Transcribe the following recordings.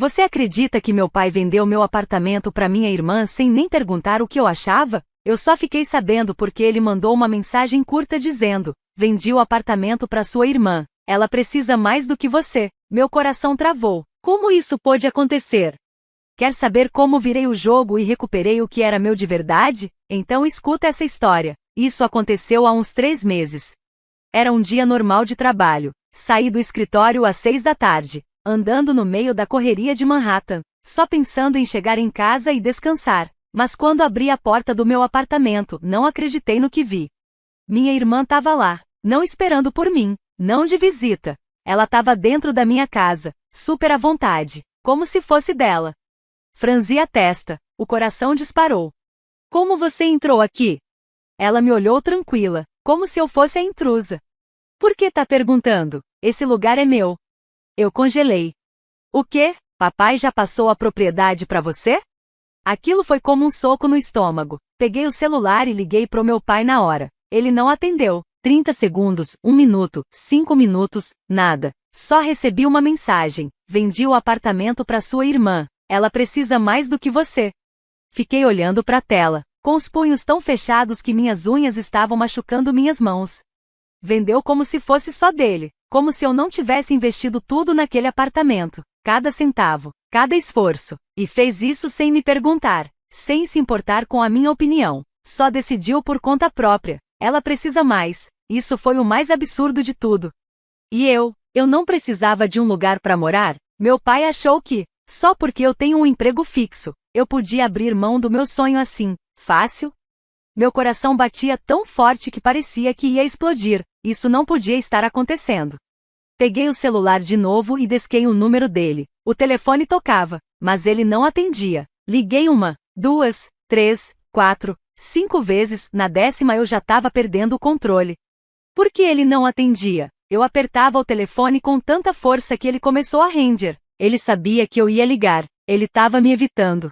Você acredita que meu pai vendeu meu apartamento para minha irmã sem nem perguntar o que eu achava? Eu só fiquei sabendo porque ele mandou uma mensagem curta dizendo: vendi o apartamento para sua irmã. Ela precisa mais do que você. Meu coração travou. Como isso pôde acontecer? Quer saber como virei o jogo e recuperei o que era meu de verdade? Então escuta essa história. Isso aconteceu há uns 3 meses. Era um dia normal de trabalho. Saí do escritório às 6 da tarde, andando no meio da correria de Manhattan, só pensando em chegar em casa e descansar. Mas quando abri a porta do meu apartamento, não acreditei no que vi. Minha irmã estava lá, não esperando por mim, não de visita. Ela estava dentro da minha casa, super à vontade, como se fosse dela. Franzi a testa, o coração disparou. Como você entrou aqui? Ela me olhou tranquila, como se eu fosse a intrusa. Por que tá perguntando? Esse lugar é meu. Eu congelei. O quê? Papai já passou a propriedade para você? Aquilo foi como um soco no estômago. Peguei o celular e liguei pro meu pai na hora. Ele não atendeu. 30 segundos, 1 minuto, 5 minutos, nada. Só recebi uma mensagem. Vendi o apartamento para sua irmã. Ela precisa mais do que você. Fiquei olhando para a tela, com os punhos tão fechados que minhas unhas estavam machucando minhas mãos. Vendeu como se fosse só dele, como se eu não tivesse investido tudo naquele apartamento, cada centavo, cada esforço, e fez isso sem me perguntar, sem se importar com a minha opinião. Só decidiu por conta própria. Ela precisa mais. Isso foi o mais absurdo de tudo. E eu não precisava de um lugar para morar. Meu pai achou que, só porque eu tenho um emprego fixo, eu podia abrir mão do meu sonho assim, fácil? Meu coração batia tão forte que parecia que ia explodir. Isso não podia estar acontecendo. Peguei o celular de novo e disquei o número dele. O telefone tocava, mas ele não atendia. Liguei 1, 2, 3, 4, 5 vezes, na 10ª eu já estava perdendo o controle. Por que ele não atendia? Eu apertava o telefone com tanta força que ele começou a render. Ele sabia que eu ia ligar. Ele estava me evitando.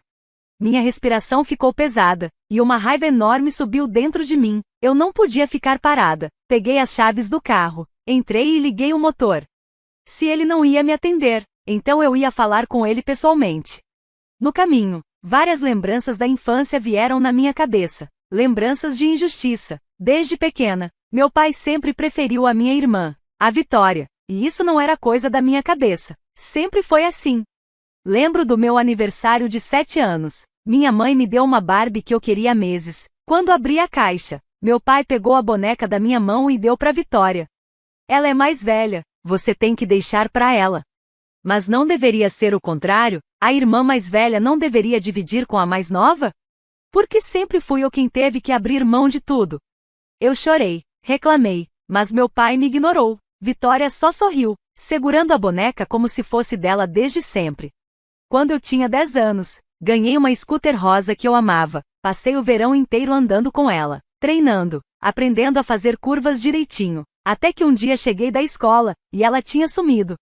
Minha respiração ficou pesada, e uma raiva enorme subiu dentro de mim. Eu não podia ficar parada. Peguei as chaves do carro, entrei e liguei o motor. Se ele não ia me atender, então eu ia falar com ele pessoalmente. No caminho, várias lembranças da infância vieram na minha cabeça. Lembranças de injustiça. Desde pequena, meu pai sempre preferiu a minha irmã, a Vitória, e isso não era coisa da minha cabeça. Sempre foi assim. Lembro do meu aniversário de 7 anos. Minha mãe me deu uma Barbie que eu queria há meses. Quando abri a caixa, meu pai pegou a boneca da minha mão e deu para Vitória. Ela é mais velha, você tem que deixar para ela. Mas não deveria ser o contrário? A irmã mais velha não deveria dividir com a mais nova? Porque sempre fui eu quem teve que abrir mão de tudo. Eu chorei, reclamei, mas meu pai me ignorou. Vitória só sorriu, segurando a boneca como se fosse dela desde sempre. Quando eu tinha 10 anos, ganhei uma scooter rosa que eu amava. Passei o verão inteiro andando com ela, treinando, aprendendo a fazer curvas direitinho, até que um dia cheguei da escola, e ela tinha sumido.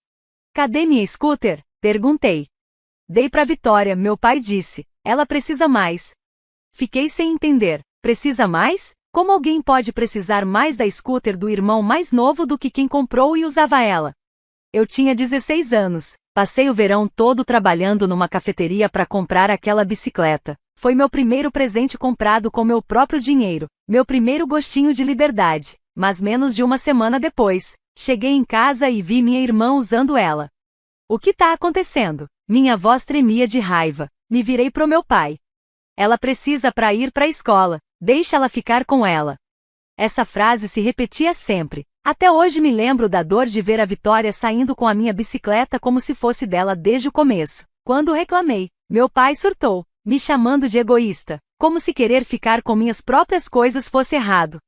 Cadê minha scooter? Perguntei. Dei pra Vitória, meu pai disse. Ela precisa mais. Fiquei sem entender. Precisa mais? Como alguém pode precisar mais da scooter do irmão mais novo do que quem comprou e usava ela? Eu tinha 16 anos. Passei o verão todo trabalhando numa cafeteria para comprar aquela bicicleta. Foi meu primeiro presente comprado com meu próprio dinheiro. Meu primeiro gostinho de liberdade. Mas menos de uma semana depois, cheguei em casa e vi minha irmã usando ela. O que tá acontecendo? Minha voz tremia de raiva. Me virei pro meu pai. Ela precisa para ir para a escola. Deixa ela ficar com ela. Essa frase se repetia sempre. Até hoje me lembro da dor de ver a Vitória saindo com a minha bicicleta como se fosse dela desde o começo. Quando reclamei, meu pai surtou, me chamando de egoísta, como se querer ficar com minhas próprias coisas fosse errado.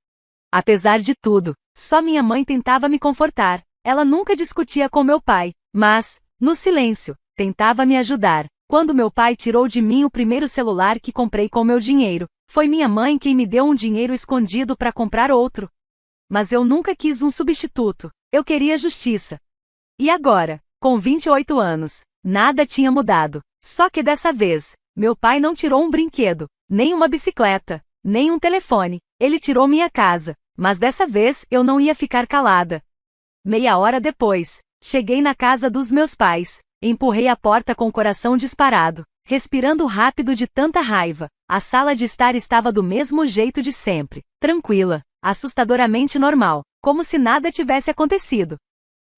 Apesar de tudo, só minha mãe tentava me confortar. Ela nunca discutia com meu pai, mas, no silêncio, tentava me ajudar. Quando meu pai tirou de mim o primeiro celular que comprei com meu dinheiro, foi minha mãe quem me deu um dinheiro escondido para comprar outro. Mas eu nunca quis um substituto, eu queria justiça. E agora, com 28 anos, nada tinha mudado. Só que dessa vez, meu pai não tirou um brinquedo, nem uma bicicleta, nem um telefone. Ele tirou minha casa, mas dessa vez eu não ia ficar calada. Meia hora depois, cheguei na casa dos meus pais. Empurrei a porta com o coração disparado, respirando rápido de tanta raiva. A sala de estar estava do mesmo jeito de sempre, tranquila, assustadoramente normal, como se nada tivesse acontecido.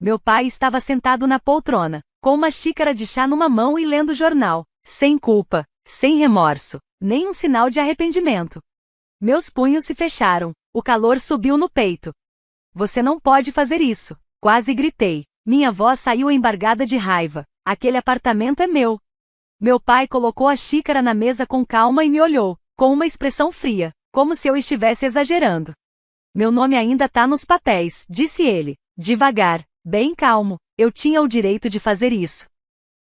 Meu pai estava sentado na poltrona, com uma xícara de chá numa mão e lendo jornal, sem culpa, sem remorso, nem um sinal de arrependimento. Meus punhos se fecharam, o calor subiu no peito. Você não pode fazer isso, quase gritei. Minha voz saiu embargada de raiva. Aquele apartamento é meu. Meu pai colocou a xícara na mesa com calma e me olhou, com uma expressão fria, como se eu estivesse exagerando. Meu nome ainda tá nos papéis, disse ele, devagar, bem calmo. Eu tinha o direito de fazer isso.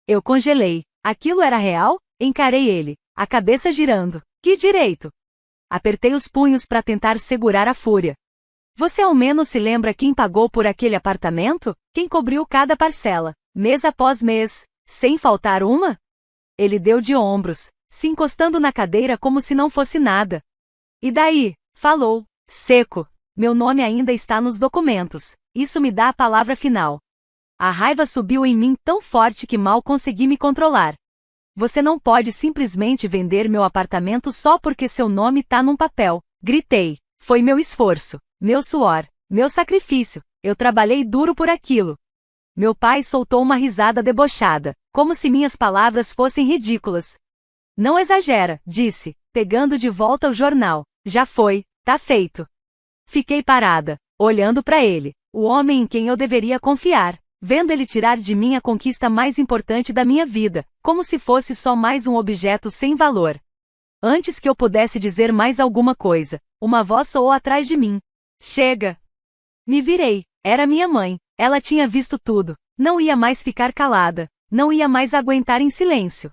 Eu congelei. Aquilo era real? Encarei ele, a cabeça girando. Que direito? Apertei os punhos para tentar segurar a fúria. Você ao menos se lembra quem pagou por aquele apartamento? Quem cobriu cada parcela, mês após mês, sem faltar uma? Ele deu de ombros, se encostando na cadeira como se não fosse nada. E daí? Falou, seco. Meu nome ainda está nos documentos. Isso me dá a palavra final. A raiva subiu em mim tão forte que mal consegui me controlar. Você não pode simplesmente vender meu apartamento só porque seu nome tá num papel. Gritei. Foi meu esforço, meu suor, meu sacrifício. Eu trabalhei duro por aquilo. Meu pai soltou uma risada debochada, como se minhas palavras fossem ridículas. Não exagera, disse, pegando de volta o jornal. Já foi, tá feito. Fiquei parada, olhando para ele, o homem em quem eu deveria confiar, vendo ele tirar de mim a conquista mais importante da minha vida, como se fosse só mais um objeto sem valor. Antes que eu pudesse dizer mais alguma coisa, uma voz soou atrás de mim. Chega! Me virei, era minha mãe, ela tinha visto tudo, não ia mais ficar calada, não ia mais aguentar em silêncio.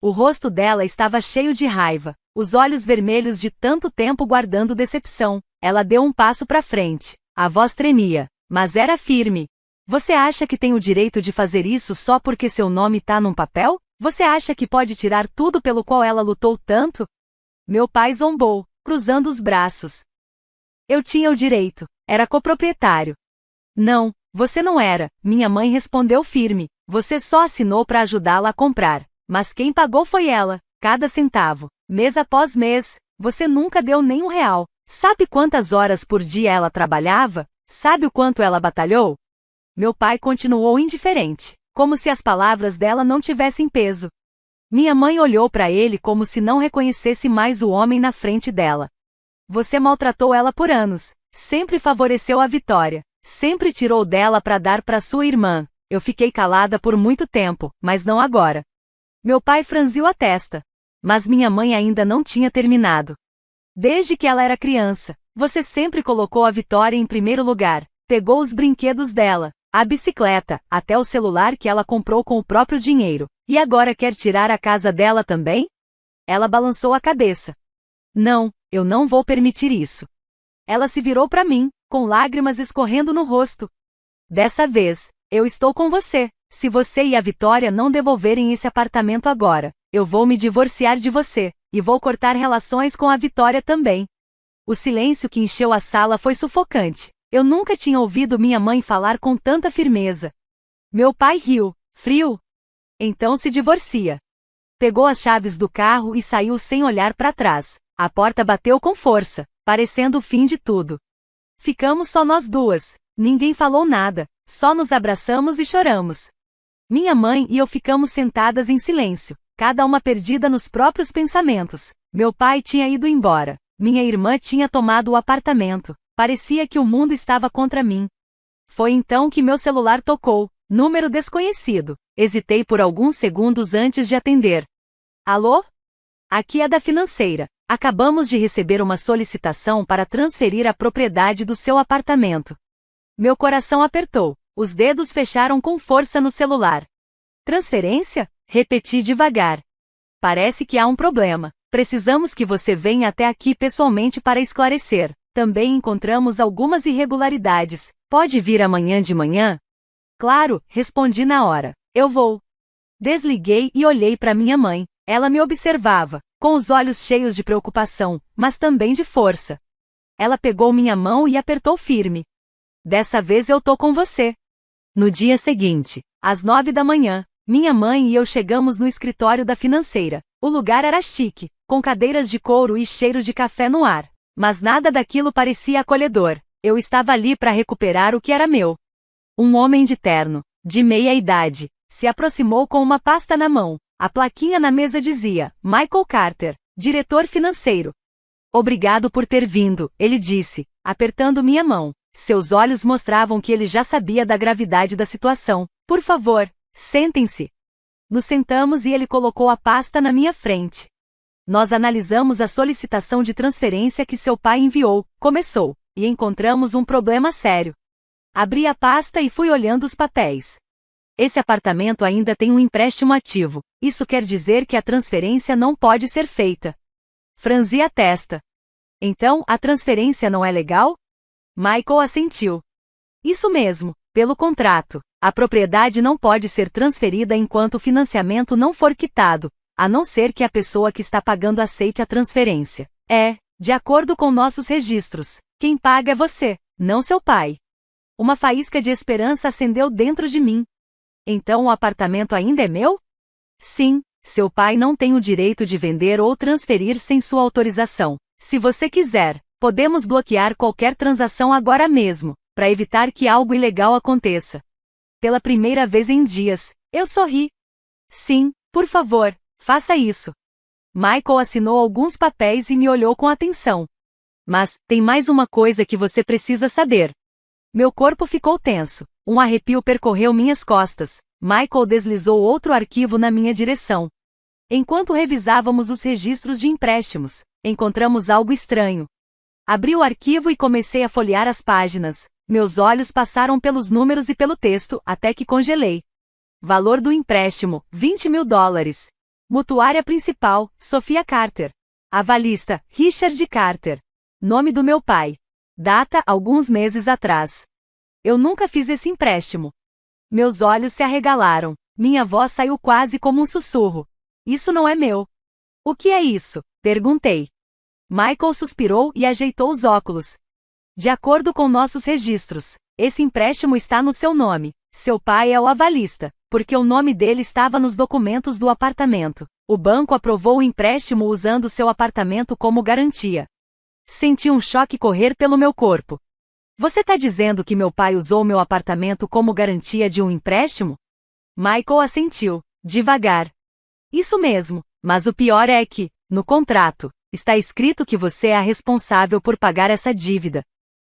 O rosto dela estava cheio de raiva, os olhos vermelhos de tanto tempo guardando decepção. Ela deu um passo para frente, a voz tremia, mas era firme. Você acha que tem o direito de fazer isso só porque seu nome tá num papel? Você acha que pode tirar tudo pelo qual ela lutou tanto? Meu pai zombou, cruzando os braços. Eu tinha o direito, era coproprietário. Não, você não era, minha mãe respondeu firme. Você só assinou para ajudá-la a comprar, mas quem pagou foi ela, cada centavo, mês após mês. Você nunca deu nem R$1. Sabe quantas horas por dia ela trabalhava? Sabe o quanto ela batalhou? Meu pai continuou indiferente, como se as palavras dela não tivessem peso. Minha mãe olhou para ele como se não reconhecesse mais o homem na frente dela. Você maltratou ela por anos, sempre favoreceu a Vitória, sempre tirou dela para dar para sua irmã. Eu fiquei calada por muito tempo, mas não agora. Meu pai franziu a testa. Mas minha mãe ainda não tinha terminado. Desde que ela era criança, você sempre colocou a Vitória em primeiro lugar, pegou os brinquedos dela, a bicicleta, até o celular que ela comprou com o próprio dinheiro, e agora quer tirar a casa dela também? Ela balançou a cabeça. Não, eu não vou permitir isso. Ela se virou para mim, com lágrimas escorrendo no rosto. Dessa vez, eu estou com você. Se você e a Vitória não devolverem esse apartamento agora, eu vou me divorciar de você, e vou cortar relações com a Vitória também. O silêncio que encheu a sala foi sufocante. Eu nunca tinha ouvido minha mãe falar com tanta firmeza. Meu pai riu, frio. Então se divorcia. Pegou as chaves do carro e saiu sem olhar para trás. A porta bateu com força, parecendo o fim de tudo. Ficamos só nós duas. Ninguém falou nada, só nos abraçamos e choramos. Minha mãe e eu ficamos sentadas em silêncio, cada uma perdida nos próprios pensamentos. Meu pai tinha ido embora. Minha irmã tinha tomado o apartamento. Parecia que o mundo estava contra mim. Foi então que meu celular tocou. Número desconhecido. Hesitei por alguns segundos antes de atender. Alô? Aqui é da financeira. Acabamos de receber uma solicitação para transferir a propriedade do seu apartamento. Meu coração apertou. Os dedos fecharam com força no celular. Transferência? Repeti devagar. Parece que há um problema. Precisamos que você venha até aqui pessoalmente para esclarecer. Também encontramos algumas irregularidades. Pode vir amanhã de manhã? Claro, respondi na hora. Eu vou. Desliguei e olhei para minha mãe. Ela me observava, com os olhos cheios de preocupação, mas também de força. Ela pegou minha mão e apertou firme. Dessa vez eu tô com você. No dia seguinte, às 9 da manhã, Minha mãe e eu chegamos no escritório da financeira. O lugar era chique, com cadeiras de couro e cheiro de café no ar. Mas nada daquilo parecia acolhedor. Eu estava ali para recuperar o que era meu. Um homem de terno, de meia idade, se aproximou com uma pasta na mão. A plaquinha na mesa dizia: Michael Carter, diretor financeiro. Obrigado por ter vindo, ele disse, apertando minha mão. Seus olhos mostravam que ele já sabia da gravidade da situação. Por favor, sentem-se. Nos sentamos e ele colocou a pasta na minha frente. Nós analisamos a solicitação de transferência que seu pai enviou, começou, e encontramos um problema sério. Abri a pasta e fui olhando os papéis. Esse apartamento ainda tem um empréstimo ativo. Isso quer dizer que a transferência não pode ser feita. Franzi a testa. Então, a transferência não é legal? Michael assentiu. Isso mesmo, pelo contrato, a propriedade não pode ser transferida enquanto o financiamento não for quitado, a não ser que a pessoa que está pagando aceite a transferência. De acordo com nossos registros, quem paga é você, não seu pai. Uma faísca de esperança acendeu dentro de mim. Então o apartamento ainda é meu? Sim, seu pai não tem o direito de vender ou transferir sem sua autorização. Se você quiser, podemos bloquear qualquer transação agora mesmo, para evitar que algo ilegal aconteça. Pela primeira vez em dias, eu sorri. Sim, por favor, faça isso. Michael assinou alguns papéis e me olhou com atenção. Mas, tem mais uma coisa que você precisa saber. Meu corpo ficou tenso. Um arrepio percorreu minhas costas. Michael deslizou outro arquivo na minha direção. Enquanto revisávamos os registros de empréstimos, encontramos algo estranho. Abri o arquivo e comecei a folhear as páginas. Meus olhos passaram pelos números e pelo texto, até que congelei. Valor do empréstimo, $20.000. Mutuária principal, Sophia Carter. Avalista, Richard Carter. Nome do meu pai. Data, alguns meses atrás. Eu nunca fiz esse empréstimo. Meus olhos se arregalaram. Minha voz saiu quase como um sussurro. Isso não é meu. O que é isso? Perguntei. Michael suspirou e ajeitou os óculos. De acordo com nossos registros, esse empréstimo está no seu nome. Seu pai é o avalista, porque o nome dele estava nos documentos do apartamento. O banco aprovou o empréstimo usando seu apartamento como garantia. Senti um choque correr pelo meu corpo. Você está dizendo que meu pai usou meu apartamento como garantia de um empréstimo? Michael assentiu, devagar. Isso mesmo, mas o pior é que, no contrato, está escrito que você é a responsável por pagar essa dívida.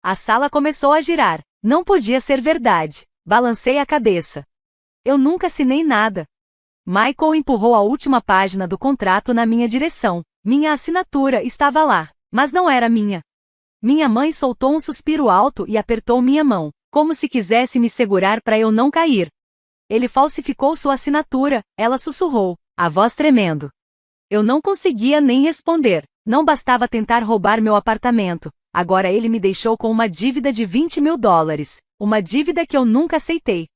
A sala começou a girar. Não podia ser verdade. Balancei a cabeça. Eu nunca assinei nada. Michael empurrou a última página do contrato na minha direção. Minha assinatura estava lá, mas não era minha. Minha mãe soltou um suspiro alto e apertou minha mão, como se quisesse me segurar para eu não cair. Ele falsificou sua assinatura, ela sussurrou, a voz tremendo. Eu não conseguia nem responder. Não bastava tentar roubar meu apartamento. Agora ele me deixou com uma dívida de $20.000. Uma dívida que eu nunca aceitei.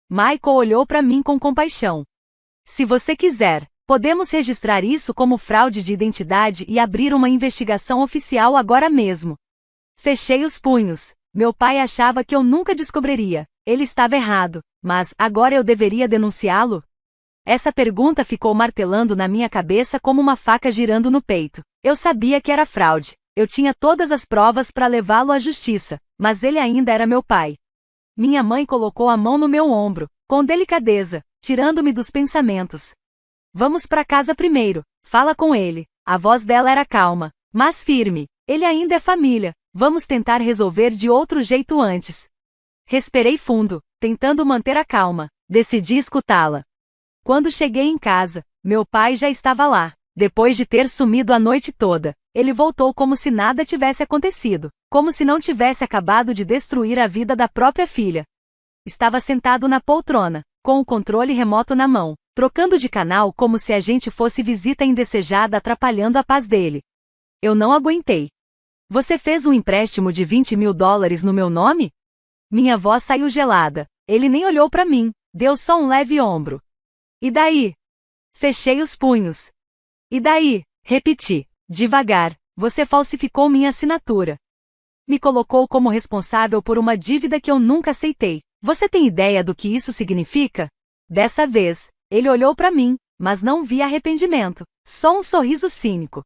Michael olhou para mim com compaixão. Se você quiser, podemos registrar isso como fraude de identidade e abrir uma investigação oficial agora mesmo. Fechei os punhos. Meu pai achava que eu nunca descobriria. Ele estava errado, mas agora eu deveria denunciá-lo? Essa pergunta ficou martelando na minha cabeça como uma faca girando no peito. Eu sabia que era fraude. Eu tinha todas as provas para levá-lo à justiça, mas ele ainda era meu pai. Minha mãe colocou a mão no meu ombro, com delicadeza, tirando-me dos pensamentos. Vamos para casa primeiro, fala com ele. A voz dela era calma, mas firme. Ele ainda é família, vamos tentar resolver de outro jeito antes. Respirei fundo, tentando manter a calma. Decidi escutá-la. Quando cheguei em casa, meu pai já estava lá. Depois de ter sumido a noite toda, ele voltou como se nada tivesse acontecido, como se não tivesse acabado de destruir a vida da própria filha. Estava sentado na poltrona, com o controle remoto na mão, trocando de canal como se a gente fosse visita indesejada atrapalhando a paz dele. Eu não aguentei. Você fez um empréstimo de $20.000 no meu nome? Minha voz saiu gelada. Ele nem olhou para mim, deu só um leve ombro. E daí? Fechei os punhos. E daí? Repeti, devagar, você falsificou minha assinatura. Me colocou como responsável por uma dívida que eu nunca aceitei. Você tem ideia do que isso significa? Dessa vez, Ele olhou para mim, mas não vi arrependimento, só um sorriso cínico.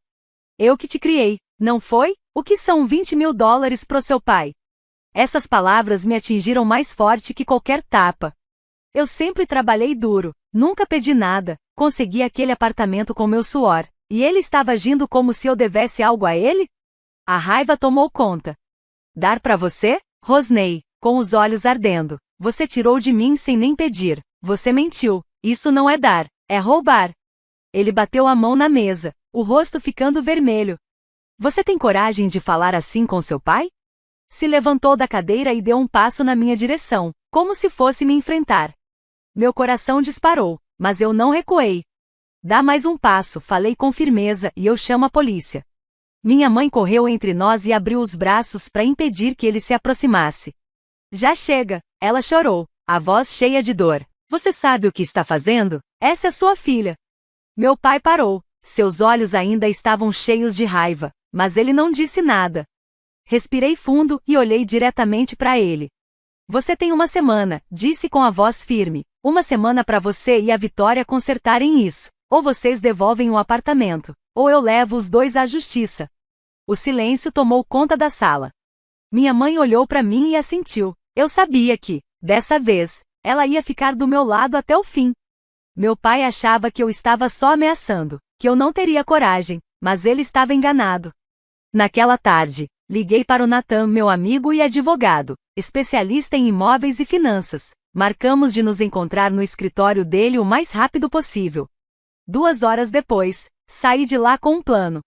Eu que te criei, não foi? O que são $20.000 pro seu pai? Essas palavras me atingiram mais forte que qualquer tapa. Eu sempre trabalhei duro, nunca pedi nada, consegui aquele apartamento com meu suor, e ele estava agindo como se eu devesse algo a ele? A raiva tomou conta. Dar pra você? Rosnei, com os olhos ardendo. Você tirou de mim sem nem pedir. Você mentiu. Isso não é dar, é roubar. Ele bateu a mão na mesa, o rosto ficando vermelho. Você tem coragem de falar assim com seu pai? Se levantou da cadeira e deu um passo na minha direção, como se fosse me enfrentar. Meu coração disparou, mas eu não recuei. Dá mais um passo, falei com firmeza, e eu chamo a polícia. Minha mãe correu entre nós e abriu os braços para impedir que ele se aproximasse. Já chega, ela chorou, a voz cheia de dor. Você sabe o que está fazendo? Essa é sua filha. Meu pai parou, seus olhos ainda estavam cheios de raiva, mas ele não disse nada. Respirei fundo e olhei diretamente para ele. Você tem uma semana, disse com a voz firme. Uma semana para você e a Vitória consertarem isso. Ou vocês devolvem o apartamento, ou eu levo os dois à justiça. O silêncio tomou conta da sala. Minha mãe olhou para mim e assentiu. Eu sabia que, dessa vez, ela ia ficar do meu lado até o fim. Meu pai achava que eu estava só ameaçando, que eu não teria coragem, mas ele estava enganado. Naquela tarde, liguei para o Nathan, meu amigo e advogado, especialista em imóveis e finanças. Marcamos de nos encontrar no escritório dele o mais rápido possível. 2 horas depois, saí de lá com um plano.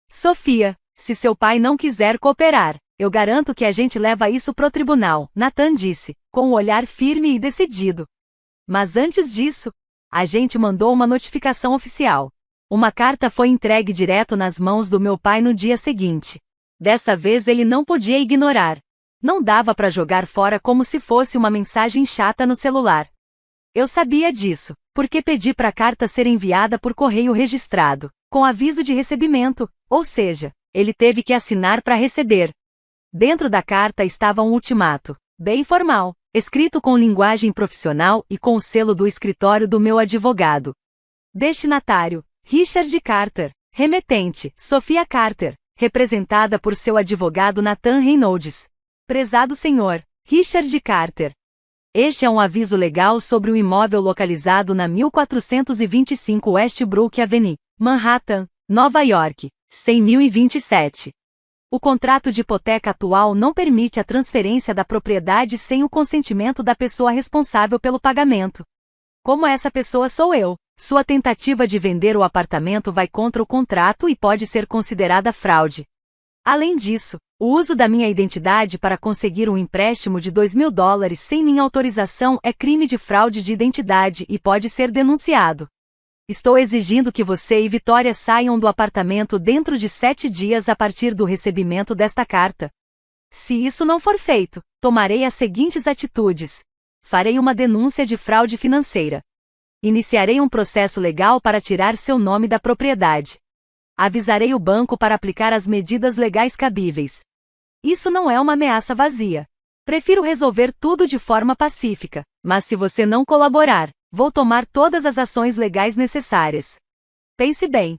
Sofia, se seu pai não quiser cooperar, eu garanto que a gente leva isso pro tribunal, Nathan disse, com um olhar firme e decidido. Mas antes disso, a gente mandou uma notificação oficial. Uma carta foi entregue direto nas mãos do meu pai no dia seguinte. Dessa vez ele não podia ignorar. Não dava para jogar fora como se fosse uma mensagem chata no celular. Eu sabia disso, porque pedi para a carta ser enviada por correio registrado, com aviso de recebimento, ou seja, ele teve que assinar para receber. Dentro da carta estava um ultimato, bem formal, escrito com linguagem profissional e com o selo do escritório do meu advogado. Destinatário, Richard Carter. Remetente, Sofia Carter, representada por seu advogado Nathan Reynolds. Prezado senhor, Richard Carter. Este é um aviso legal sobre um imóvel localizado na 1425 Westbrook Avenue, Manhattan, Nova York, 100.027. O contrato de hipoteca atual não permite a transferência da propriedade sem o consentimento da pessoa responsável pelo pagamento. Como essa pessoa sou eu, sua tentativa de vender o apartamento vai contra o contrato e pode ser considerada fraude. Além disso, o uso da minha identidade para conseguir um empréstimo de $2.000 sem minha autorização é crime de fraude de identidade e pode ser denunciado. Estou exigindo que você e Vitória saiam do apartamento dentro de 7 dias a partir do recebimento desta carta. Se isso não for feito, tomarei as seguintes atitudes. Farei uma denúncia de fraude financeira. Iniciarei um processo legal para tirar seu nome da propriedade. Avisarei o banco para aplicar as medidas legais cabíveis. Isso não é uma ameaça vazia. Prefiro resolver tudo de forma pacífica, mas se você não colaborar, vou tomar todas as ações legais necessárias. Pense bem.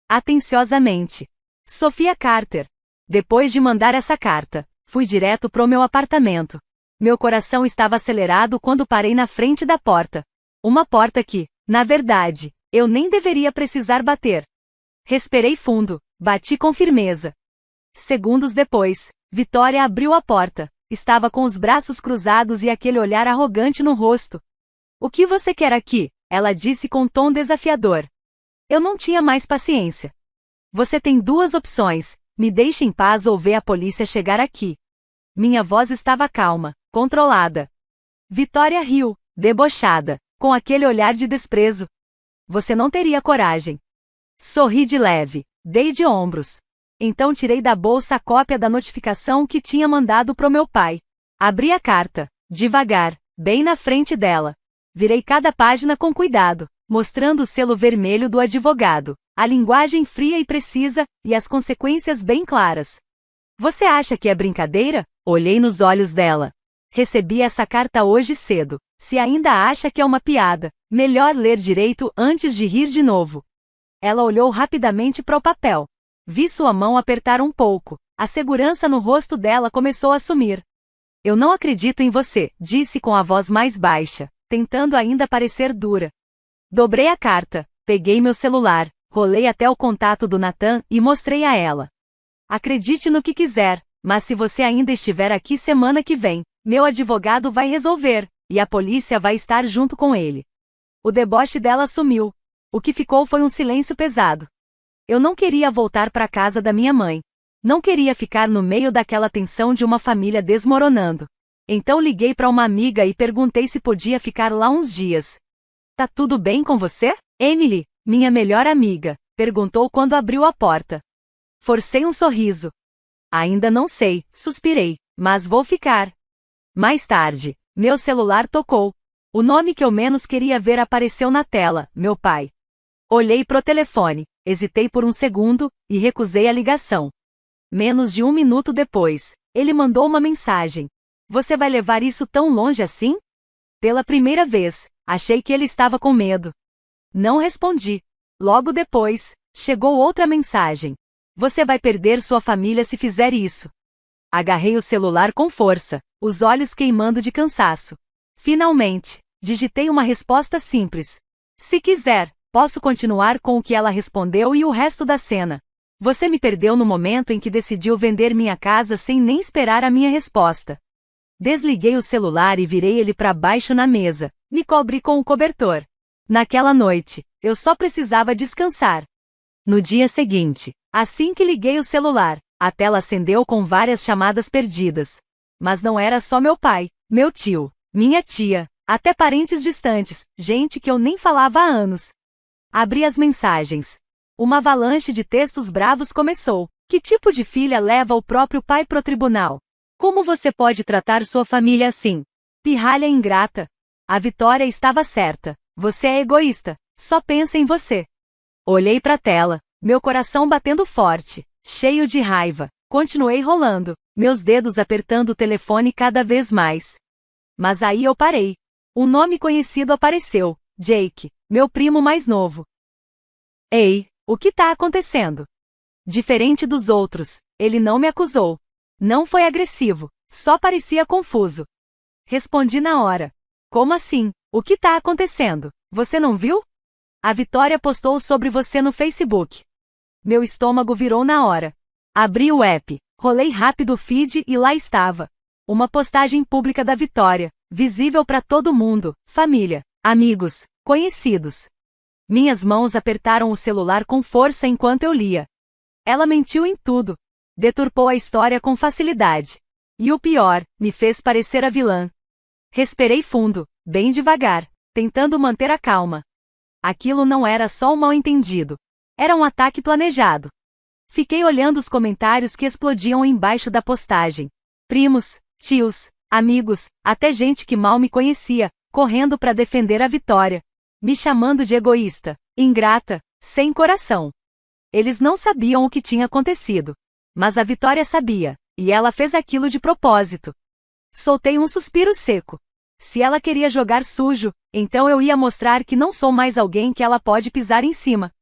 Atenciosamente. Sofia Carter. Depois de mandar essa carta, fui direto pro meu apartamento. Meu coração estava acelerado quando parei na frente da porta. Uma porta que, na verdade, eu nem deveria precisar bater. Respirei fundo, bati com firmeza. Segundos depois, Vitória abriu a porta. Estava com os braços cruzados e aquele olhar arrogante no rosto. O que você quer aqui? Ela disse com tom desafiador. Eu não tinha mais paciência. Você tem 2 opções, me deixe em paz ou vê a polícia chegar aqui. Minha voz estava calma, controlada. Vitória riu, debochada, com aquele olhar de desprezo. Você não teria coragem. Sorri de leve, dei de ombros. Então tirei da bolsa a cópia da notificação que tinha mandado pro meu pai. Abri a carta, devagar, bem na frente dela. Virei cada página com cuidado, mostrando o selo vermelho do advogado, a linguagem fria e precisa, e as consequências bem claras. Você acha que é brincadeira? Olhei nos olhos dela. Recebi essa carta hoje cedo. Se ainda acha que é uma piada, melhor ler direito antes de rir de novo. Ela olhou rapidamente para o papel. Vi sua mão apertar um pouco. A segurança no rosto dela começou a sumir. Eu não acredito em você, disse com a voz mais baixa, tentando ainda parecer dura. Dobrei a carta, peguei meu celular, rolei até o contato do Nathan e mostrei a ela. Acredite no que quiser, mas se você ainda estiver aqui semana que vem, meu advogado vai resolver, e a polícia vai estar junto com ele. O deboche dela sumiu. O que ficou foi um silêncio pesado. Eu não queria voltar para a casa da minha mãe. Não queria ficar no meio daquela tensão de uma família desmoronando. Então liguei para uma amiga e perguntei se podia ficar lá uns dias. Tá tudo bem com você? Emily, minha melhor amiga, perguntou quando abriu a porta. Forcei um sorriso. Ainda não sei, suspirei, mas vou ficar. Mais tarde, meu celular tocou. O nome que eu menos queria ver apareceu na tela, meu pai. Olhei pro telefone, hesitei por um segundo, e recusei a ligação. Menos de 1 minuto depois, ele mandou uma mensagem. Você vai levar isso tão longe assim? Pela primeira vez, achei que ele estava com medo. Não respondi. Logo depois, chegou outra mensagem. Você vai perder sua família se fizer isso. Agarrei o celular com força, os olhos queimando de cansaço. Finalmente, digitei uma resposta simples. Se quiser, posso continuar com o que ela respondeu e o resto da cena. Você me perdeu no momento em que decidiu vender minha casa sem nem esperar a minha resposta. Desliguei o celular e virei ele para baixo na mesa, me cobri com o cobertor. Naquela noite, eu só precisava descansar. No dia seguinte, assim que liguei o celular, a tela acendeu com várias chamadas perdidas. Mas não era só meu pai, meu tio, minha tia, até parentes distantes, gente que eu nem falava há anos. Abri as mensagens. Uma avalanche de textos bravos começou. Que tipo de filha leva o próprio pai pro tribunal? Como você pode tratar sua família assim? Pirralha ingrata. A Vitória estava certa. Você é egoísta. Só pensa em você. Olhei pra tela, meu coração batendo forte, cheio de raiva. Continuei rolando, meus dedos apertando o telefone cada vez mais. Mas aí eu parei. Um nome conhecido apareceu. Jake, meu primo mais novo. Ei, o que tá acontecendo? Diferente dos outros, ele não me acusou. Não foi agressivo, só parecia confuso. Respondi na hora. Como assim? O que tá acontecendo? Você não viu? A Vitória postou sobre você no Facebook. Meu estômago virou na hora. Abri o app, rolei rápido o feed e lá estava. Uma postagem pública da Vitória, visível para todo mundo, família, amigos, conhecidos. Minhas mãos apertaram o celular com força enquanto eu lia. Ela mentiu em tudo. Deturpou a história com facilidade. E o pior, me fez parecer a vilã. Respirei fundo, bem devagar, tentando manter a calma. Aquilo não era só um mal-entendido. Era um ataque planejado. Fiquei olhando os comentários que explodiam embaixo da postagem. Primos, tios, amigos, até gente que mal me conhecia, correndo para defender a Vitória. Me chamando de egoísta, ingrata, sem coração. Eles não sabiam o que tinha acontecido. Mas a Vitória sabia, e ela fez aquilo de propósito. Soltei um suspiro seco. Se ela queria jogar sujo, então eu ia mostrar que não sou mais alguém que ela pode pisar em cima.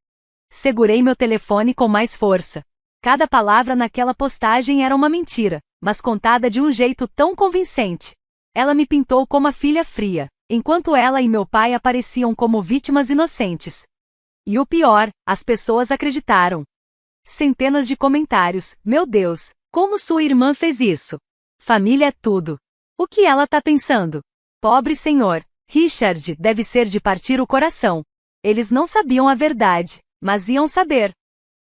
Segurei meu telefone com mais força. Cada palavra naquela postagem era uma mentira, mas contada de um jeito tão convincente. Ela me pintou como a filha fria, enquanto ela e meu pai apareciam como vítimas inocentes. E o pior, as pessoas acreditaram. Centenas de comentários. Meu Deus, como sua irmã fez isso? Família é tudo. O que ela tá pensando? Pobre senhor, Richard deve ser de partir o coração. Eles não sabiam a verdade, mas iam saber.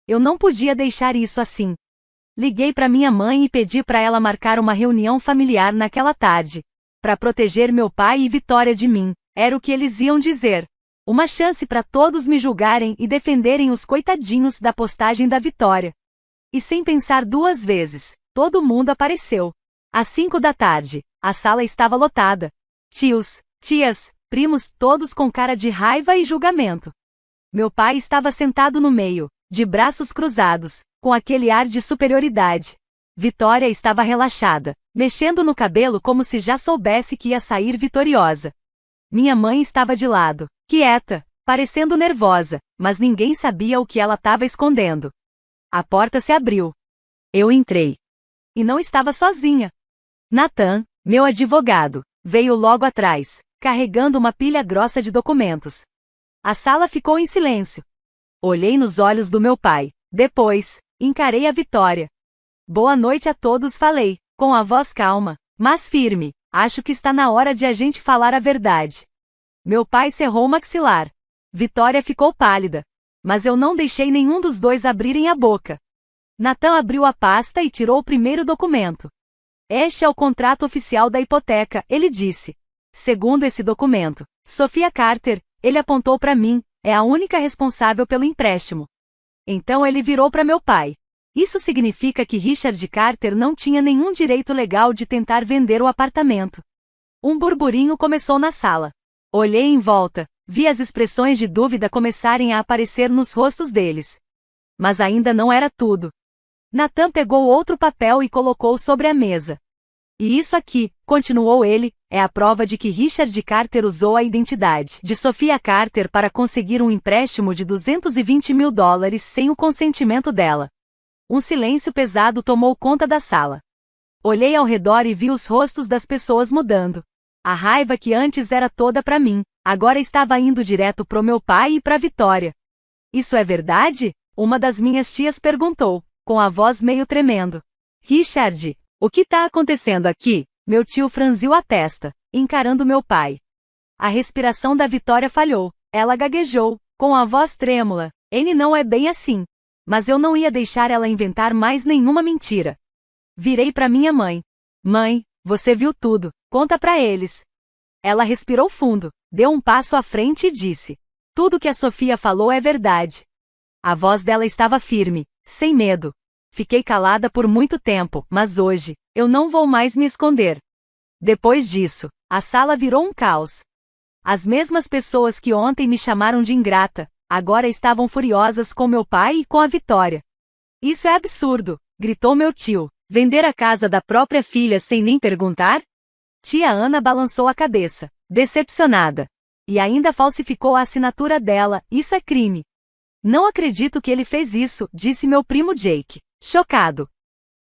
Eu não podia deixar isso assim. Liguei para minha mãe e pedi para ela marcar uma reunião familiar naquela tarde. Para proteger meu pai e Vitória de mim, era o que eles iam dizer. Uma chance para todos me julgarem e defenderem os coitadinhos da postagem da Vitória. E sem pensar duas vezes, todo mundo apareceu. Às 5 da tarde, a sala estava lotada. Tios, tias, primos, todos com cara de raiva e julgamento. Meu pai estava sentado no meio, de braços cruzados, com aquele ar de superioridade. Vitória estava relaxada, mexendo no cabelo como se já soubesse que ia sair vitoriosa. Minha mãe estava de lado, quieta, parecendo nervosa, mas ninguém sabia o que ela estava escondendo. A porta se abriu. Eu entrei. E não estava sozinha. Nathan, meu advogado, veio logo atrás, carregando uma pilha grossa de documentos. A sala ficou em silêncio. Olhei nos olhos do meu pai. Depois, encarei a Vitória. Boa noite a todos, falei, com a voz calma, mas firme. Acho que está na hora de a gente falar a verdade. Meu pai cerrou o maxilar. Vitória ficou pálida. Mas eu não deixei nenhum dos dois abrirem a boca. Nathan abriu a pasta e tirou o primeiro documento. Este é o contrato oficial da hipoteca, ele disse. Segundo esse documento, Sophia Carter, ele apontou para mim, é a única responsável pelo empréstimo. Então ele virou para meu pai. Isso significa que Richard Carter não tinha nenhum direito legal de tentar vender o apartamento. Um burburinho começou na sala. Olhei em volta, vi as expressões de dúvida começarem a aparecer nos rostos deles. Mas ainda não era tudo. Nathan pegou outro papel e colocou sobre a mesa. E isso aqui, continuou ele, é a prova de que Richard Carter usou a identidade de Sophia Carter para conseguir um empréstimo de $220 mil sem o consentimento dela. Um silêncio pesado tomou conta da sala. Olhei ao redor e vi os rostos das pessoas mudando. A raiva que antes era toda para mim, agora estava indo direto pro meu pai e pra Vitória. Isso é verdade? Uma das minhas tias perguntou, com a voz meio tremendo. Richard, o que está acontecendo aqui? Meu tio franziu a testa, encarando meu pai. A respiração da Vitória falhou. Ela gaguejou, com a voz trêmula. Ele não é bem assim. Mas eu não ia deixar ela inventar mais nenhuma mentira. Virei para minha mãe. Mãe, você viu tudo, conta para eles. Ela respirou fundo, deu um passo à frente e disse. Tudo que a Sophia falou é verdade. A voz dela estava firme, sem medo. Fiquei calada por muito tempo, mas hoje, eu não vou mais me esconder. Depois disso, a sala virou um caos. As mesmas pessoas que ontem me chamaram de ingrata, agora estavam furiosas com meu pai e com a Vitória. Isso é absurdo, gritou meu tio. Vender a casa da própria filha sem nem perguntar? Tia Ana balançou a cabeça, decepcionada. E ainda falsificou a assinatura dela, isso é crime. Não acredito que ele fez isso, disse meu primo Jake, chocado.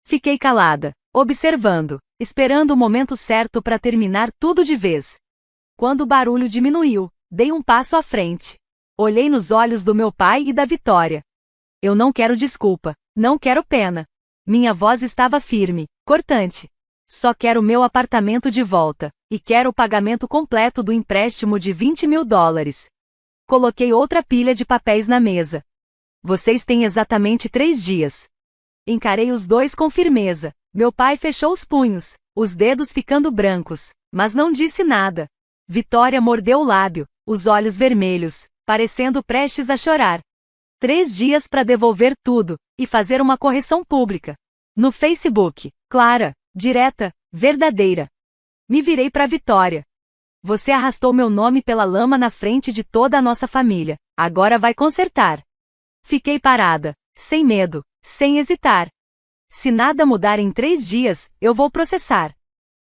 Fiquei calada, observando, esperando o momento certo para terminar tudo de vez. Quando o barulho diminuiu, dei um passo à frente. Olhei nos olhos do meu pai e da Vitória. Eu não quero desculpa, não quero pena. Minha voz estava firme, cortante. Só quero meu apartamento de volta, e quero o pagamento completo do empréstimo de $20 mil. Coloquei outra pilha de papéis na mesa. Vocês têm exatamente 3 dias. Encarei os dois com firmeza. Meu pai fechou os punhos, os dedos ficando brancos, mas não disse nada. Vitória mordeu o lábio, os olhos vermelhos, parecendo prestes a chorar. 3 dias para devolver tudo, e fazer uma correção pública. No Facebook, clara, direta, verdadeira. Me virei para Vitória. Você arrastou meu nome pela lama na frente de toda a nossa família, agora vai consertar. Fiquei parada, sem medo, sem hesitar. Se nada mudar em 3 dias, eu vou processar.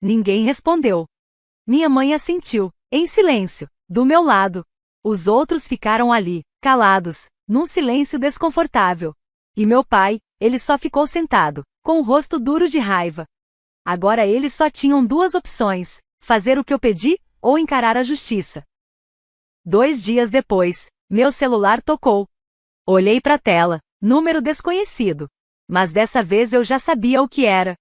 Ninguém respondeu. Minha mãe assentiu, em silêncio, do meu lado. Os outros ficaram ali, calados, num silêncio desconfortável. E meu pai, ele só ficou sentado, com o rosto duro de raiva. Agora eles só tinham 2 opções, fazer o que eu pedi, ou encarar a justiça. 2 dias depois, meu celular tocou. Olhei para a tela, número desconhecido. Mas dessa vez eu já sabia o que era.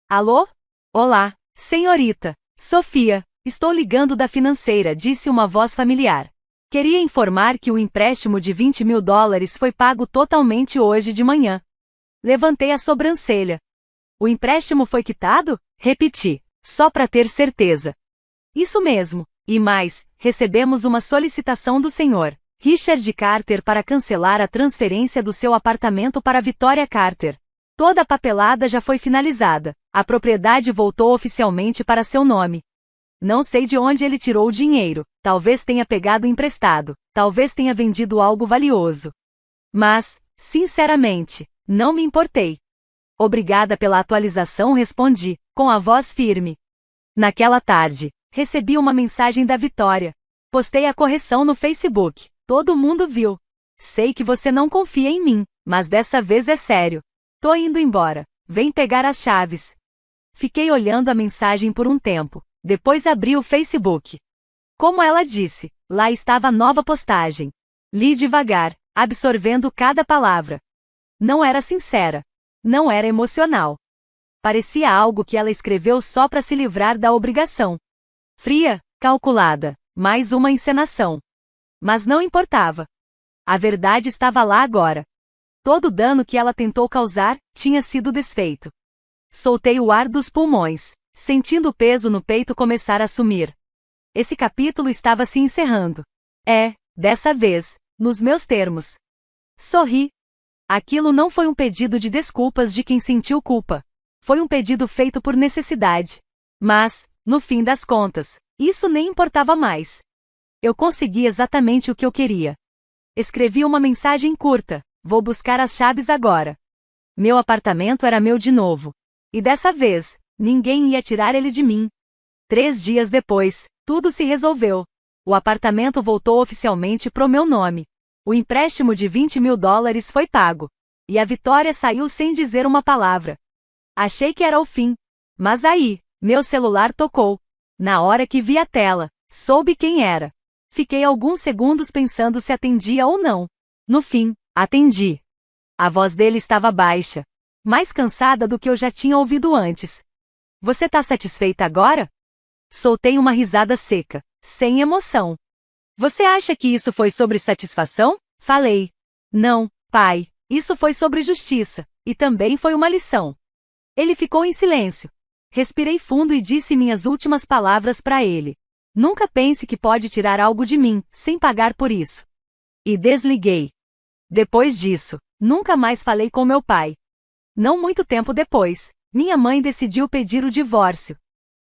Alô? Olá, senhorita. Sophia, estou ligando da financeira, disse uma voz familiar. Queria informar que o empréstimo de $20 mil foi pago totalmente hoje de manhã. Levantei a sobrancelha. O empréstimo foi quitado? Repeti, só para ter certeza. Isso mesmo. E mais, recebemos uma solicitação do senhor Richard Carter para cancelar a transferência do seu apartamento para Vitória Carter. Toda a papelada já foi finalizada. A propriedade voltou oficialmente para seu nome. Não sei de onde ele tirou o dinheiro. Talvez tenha pegado emprestado. Talvez tenha vendido algo valioso. Mas, sinceramente, não me importei. Obrigada pela atualização, respondi, com a voz firme. Naquela tarde, recebi uma mensagem da Vitória. Postei a correção no Facebook. Todo mundo viu. Sei que você não confia em mim, mas dessa vez é sério. Tô indo embora. Vem pegar as chaves. Fiquei olhando a mensagem por um tempo. Depois abri o Facebook. Como ela disse, lá estava a nova postagem. Li devagar, absorvendo cada palavra. Não era sincera. Não era emocional. Parecia algo que ela escreveu só para se livrar da obrigação. Fria, calculada, mais uma encenação. Mas não importava. A verdade estava lá agora. Todo o dano que ela tentou causar tinha sido desfeito. Soltei o ar dos pulmões, sentindo o peso no peito começar a sumir. Esse capítulo estava se encerrando. Dessa vez, nos meus termos. Sorri. Aquilo não foi um pedido de desculpas de quem sentiu culpa. Foi um pedido feito por necessidade. Mas, no fim das contas, isso nem importava mais. Eu consegui exatamente o que eu queria. Escrevi uma mensagem curta: vou buscar as chaves agora. Meu apartamento era meu de novo. E dessa vez, ninguém ia tirar ele de mim. 3 dias depois, tudo se resolveu. O apartamento voltou oficialmente pro meu nome. O empréstimo de $20.000 foi pago. E a Vitória saiu sem dizer uma palavra. Achei que era o fim. Mas aí, meu celular tocou. Na hora que vi a tela, soube quem era. Fiquei alguns segundos pensando se atendia ou não. No fim, atendi. A voz dele estava baixa. Mais cansada do que eu já tinha ouvido antes. Você tá satisfeita agora? Soltei uma risada seca, sem emoção. Você acha que isso foi sobre satisfação? Falei. Não, pai, isso foi sobre justiça, e também foi uma lição. Ele ficou em silêncio. Respirei fundo e disse minhas últimas palavras para ele. Nunca pense que pode tirar algo de mim, sem pagar por isso. E desliguei. Depois disso, nunca mais falei com meu pai. Não muito tempo depois, minha mãe decidiu pedir o divórcio.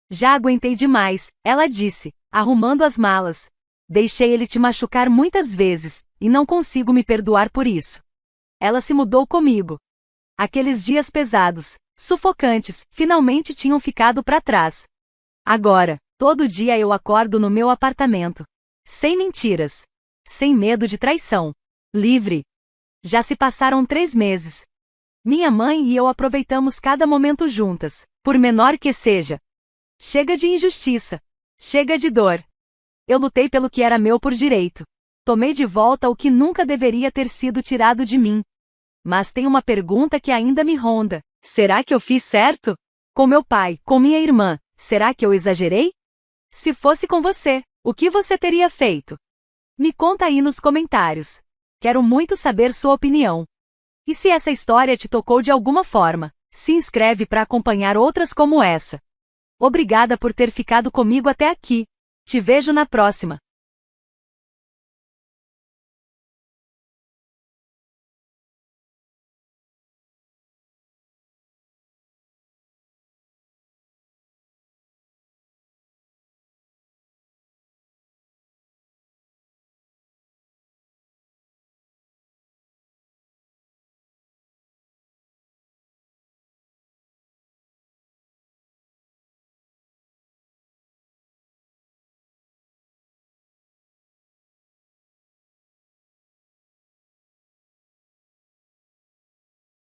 Já aguentei demais, ela disse, arrumando as malas. Deixei ele te machucar muitas vezes, e não consigo me perdoar por isso. Ela se mudou comigo. Aqueles dias pesados, sufocantes, finalmente tinham ficado para trás. Agora, todo dia eu acordo no meu apartamento. Sem mentiras. Sem medo de traição. Livre. Já se passaram 3 meses. Minha mãe e eu aproveitamos cada momento juntas, por menor que seja. Chega de injustiça. Chega de dor. Eu lutei pelo que era meu por direito. Tomei de volta o que nunca deveria ter sido tirado de mim. Mas tem uma pergunta que ainda me ronda. Será que eu fiz certo? Com meu pai, com minha irmã, será que eu exagerei? Se fosse com você, o que você teria feito? Me conta aí nos comentários. Quero muito saber sua opinião. E se essa história te tocou de alguma forma, se inscreve para acompanhar outras como essa. Obrigada por ter ficado comigo até aqui. Te vejo na próxima.